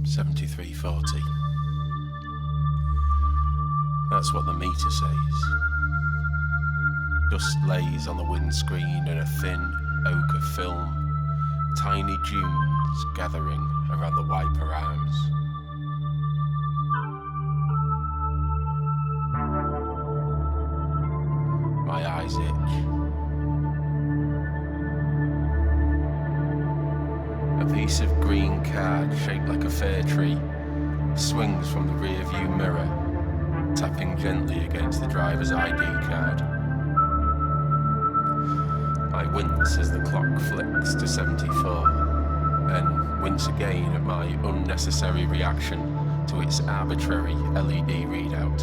7340. That's what the meter says. Dust lays on the windscreen in a thin ochre film, tiny dunes gathering around the wiper arms. My eyes itch. A piece of green card shaped like a fir tree swings from the rear view mirror, tapping gently against the driver's ID card. I wince as the clock flicks to 74, then wince again at my unnecessary reaction to its arbitrary LED readout.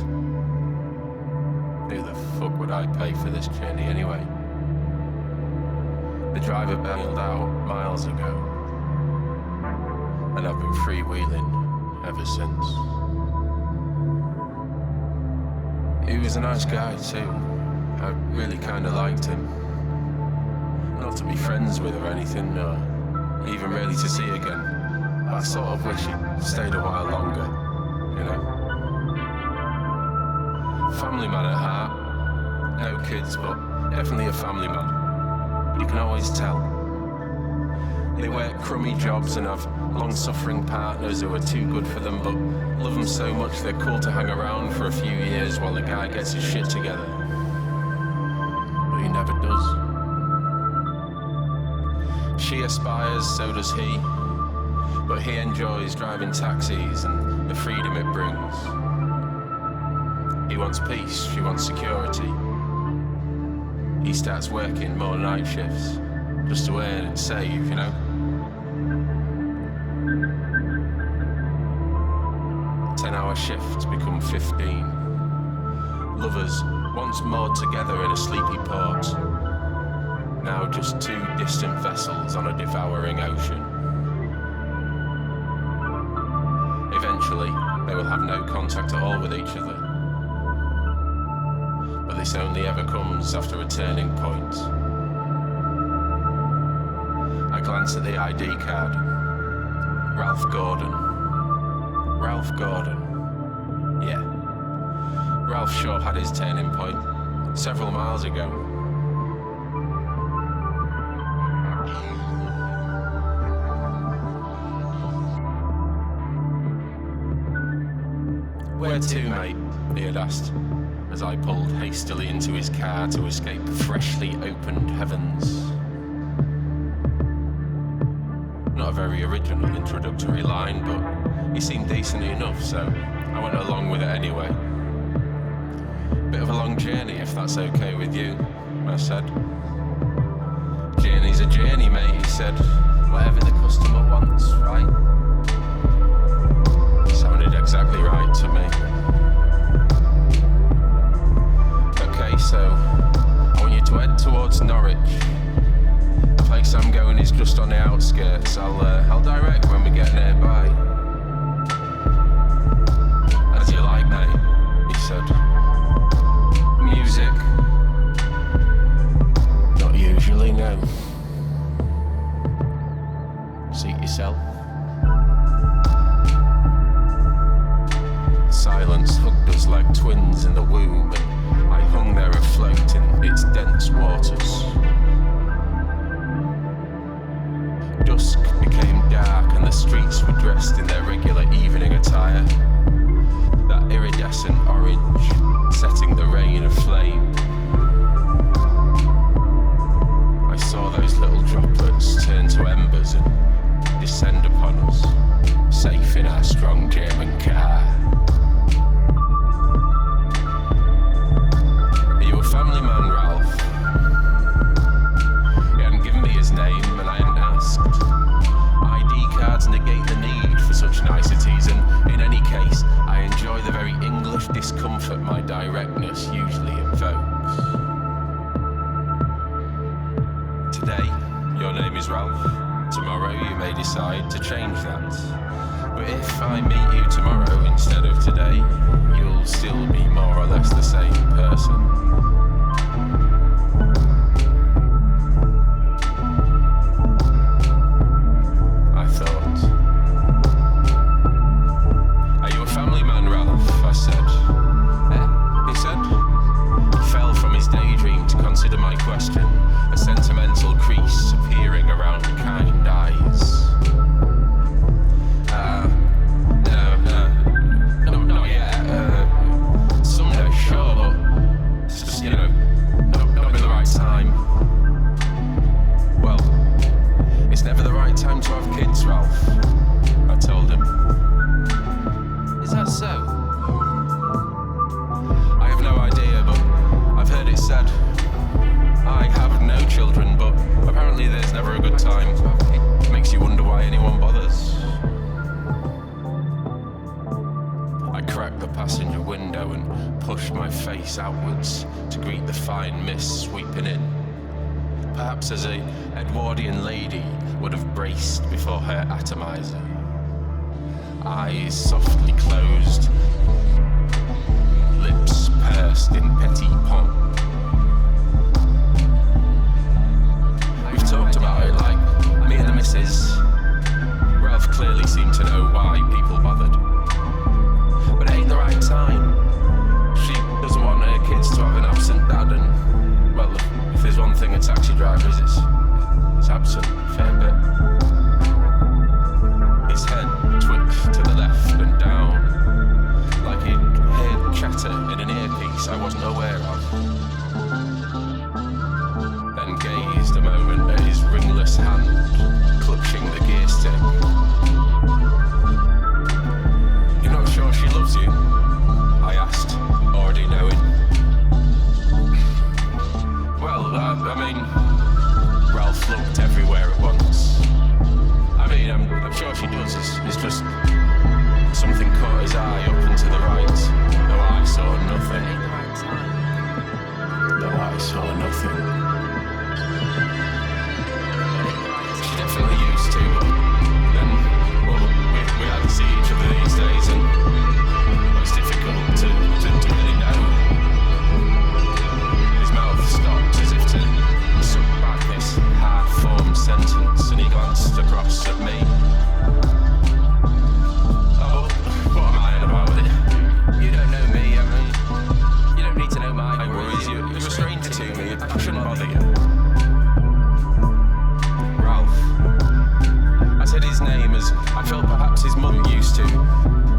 Who the fuck would I pay for this journey anyway? The driver bailed out miles ago, and I've been freewheeling ever since. He was a nice guy too. I really kinda liked him. Not to be friends with or anything, or even really to see again. But I sort of wish he'd stayed a while longer, you know. Family man at heart. No kids, but definitely a family man. You can always tell. They work crummy jobs and have long-suffering partners who are too good for them, but love them so much they're cool to hang around for a few years while the guy gets his shit together. But he never does. She aspires, so does he, but he enjoys driving taxis and the freedom it brings. He wants peace, she wants security. He starts working more night shifts just to earn and save, you know. 10-hour shifts become 15. Lovers, once moored together in a sleepy port, now just two distant vessels on a devouring ocean. Eventually, they will have no contact at all with each other. But this only ever comes after a turning point. I glance at the ID card. Ralph Gordon. Ralph Gordon. Yeah. Ralph sure had his turning point several miles ago. Where to, mate? He had asked, as I pulled hastily into his car to escape freshly opened heavens. Not a very original introductory line, but he seemed decent enough, so I went along with it anyway. Bit of a long journey, if that's okay with you, I said. Journey's a journey, mate, he said. Whatever the customer wants, right? Sounded exactly right to me. Okay, so I want you to head towards Norwich. The place I'm going is just on the outskirts. I'll direct when we get nearby. As you like, mate, he said. Music? Not usually, no. Seat yourself. Silence hugged us like twins in the womb, and I hung there afloat in its dense waters. Dusk became dark and the streets were dressed in their regular evening attire. That iridescent orange setting the rain aflame. I saw those little droplets turn to embers and descend upon us, safe in our strong German car. Are you a family man, Ralph? He hadn't given me his name and I hadn't asked. ID cards negate the need for such niceties, and in any case, I enjoy the very English discomfort my directness usually invokes. Today, your name is Ralph. Tomorrow you may decide to change that. But if I meet you tomorrow instead of today, you'll still be more or less the same person. I thought. passenger window and pushed my face outwards to greet the fine mist sweeping in. Perhaps as a Edwardian lady would have braced before her atomizer. Eyes softly closed, lips pursed in petit pomp. We've talked about it like me and the missus. Ralph clearly seemed to know why people bothered. But it ain't the right time. She doesn't want her kids to have an absent dad, and, well, if there's one thing a taxi driver is, it's absent a fair bit. His head twitched to the left and down, like he'd heard chatter in an earpiece I wasn't aware of. Then gazed a moment at his ringless hand, clutching the gear stick. You're not sure she loves you? I asked, already knowing. Well, I mean, Ralph looked everywhere at once. I mean, I'm sure she does. It's just something caught his eye up and to the right. Though I saw nothing. Though I saw nothing. She definitely used to, but then, well, we hardly see each other these days, and it's difficult to really know. His mouth stopped as if to suck back this half-formed sentence, and he glanced across at me. Oh, what am I on about with it? You don't know me, I mean, you don't need to know my worries. You're a stranger to me, I shouldn't bother you. Ralph. I said his name as I felt perhaps his mum used to.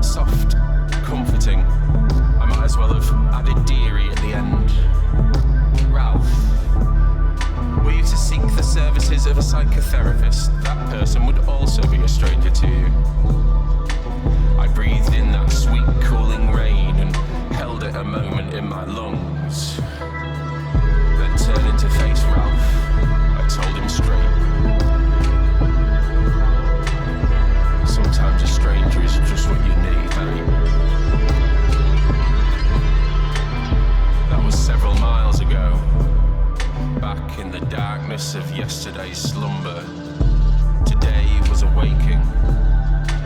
Soft, comforting. I might as well have added dearie at the end. Ralph. Were you to seek the services of a psychotherapist, that person would also be a stranger to you. I breathed in that sweet, cooling rain and held it a moment in my lungs. Then turning to face Ralph, I told him straight. Sometimes a stranger is just what you need, mate. That was several miles ago. Back in the darkness of yesterday's slumber, today was awaking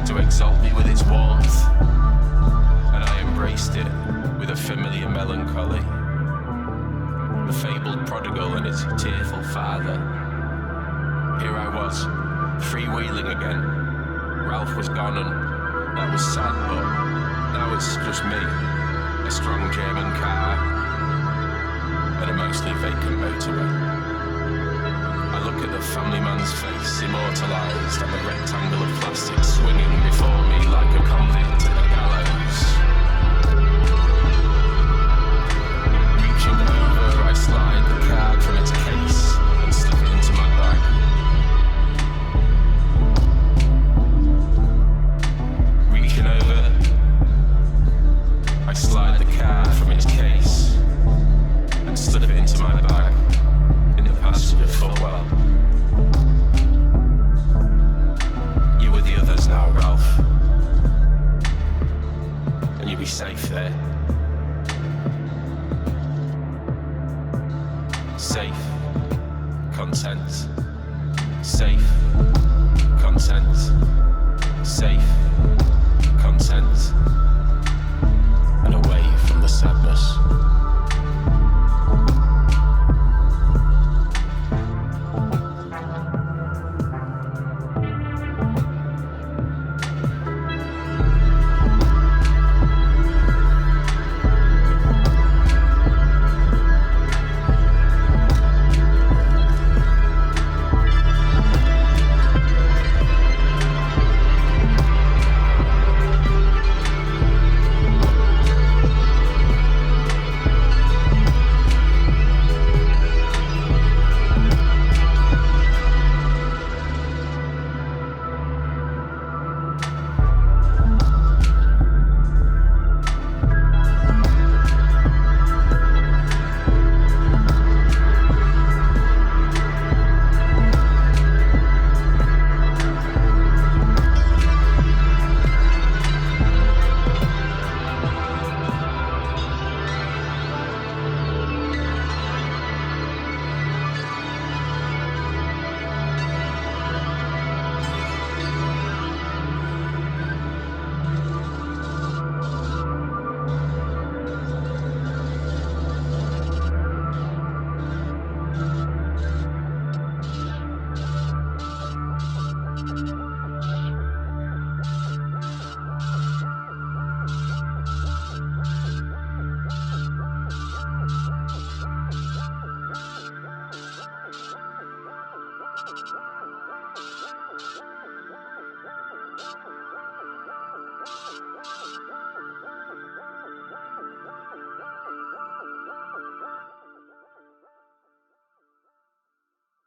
to exalt me with its warmth, and I embraced it with a familiar melancholy. The fabled prodigal and his tearful father. Here I was, freewheeling again. Ralph was gone, and that was sad, but now it's just me, a strong German car, and a mostly vacant motorway. I look at the family man's face, immortalised on a rectangle of plastic swinging before me like a convict at the gallows. Reaching over, I slide the card from its case and slip it into my bag. Reaching over, I slide the card from its case and slip it into my bag in the passenger footwell. You were the others now, Ralph, and you'll be safe there. Safe, content, safe, content, safe, content, and away from the sadness.